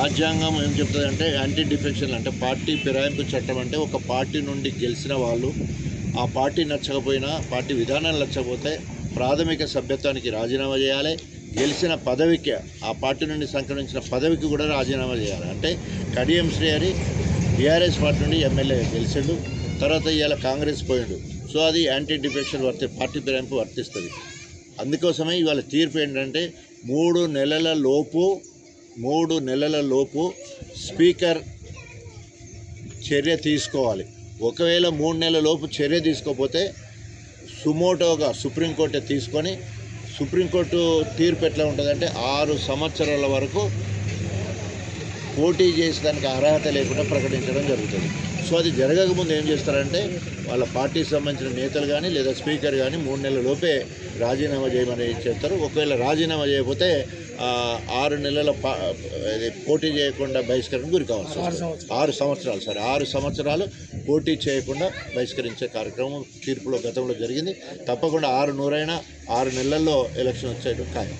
రాజ్యాంగం ఏం చెప్తుందంటే యాంటీ డిఫెక్షన్ అంటే పార్టీ ఫిరాయింపు చట్టం అంటే ఒక పార్టీ నుండి గెలిచిన వాళ్ళు ఆ పార్టీ నచ్చకపోయినా పార్టీ విధానాలు నచ్చకపోతే ప్రాథమిక సభ్యత్వానికి రాజీనామా చేయాలి. గెలిచిన పదవికి ఆ పార్టీ నుండి సంక్రమించిన పదవికి కూడా రాజీనామా చేయాలి. అంటే కడియం శ్రీహరి టీఆర్ఎస్ పార్టీ నుండి ఎమ్మెల్యే గెలిచిండు, తర్వాత ఇవాళ కాంగ్రెస్ పోయిండు. సో అది యాంటీ డిఫెక్షన్ పార్టీ ఫిరాయింపు వర్తిస్తుంది. అందుకోసమే ఇవాళ తీర్పు ఏంటంటే 3 నెలల లోపు స్పీకర్ చర్య తీసుకోవాలి. ఒకవేళ 3 నెలల లోపు చర్య తీసుకోకపోతే సుమోటోగా సుప్రీంకోర్టు తీసుకొని సుప్రీంకోర్టు తీర్పు ఎట్లా ఉంటుందంటే 6 సంవత్సరాల వరకు పోటీ చేసేదానికి అర్హత లేకుండా ప్రకటించడం జరుగుతుంది. సో అది జరగకముందు ఏం చేస్తారంటే వాళ్ళ పార్టీకి సంబంధించిన నేతలు కానీ లేదా స్పీకర్ కానీ 3 నెలల లోపే రాజీనామా చేయమని చేస్తారు. ఒకవేళ రాజీనామా చేయకపోతే 6 నెలల పోటీ చేయకుండా బహిష్కరణకు గురి కావాల్సి వస్తుంది. 6 సంవత్సరాలు 6 సంవత్సరాలు పోటీ చేయకుండా బహిష్కరించే కార్యక్రమం తీర్పులో గతంలో జరిగింది. తప్పకుండా 6 నెలల్లో ఎలక్షన్ వచ్చేయడం ఖాయం.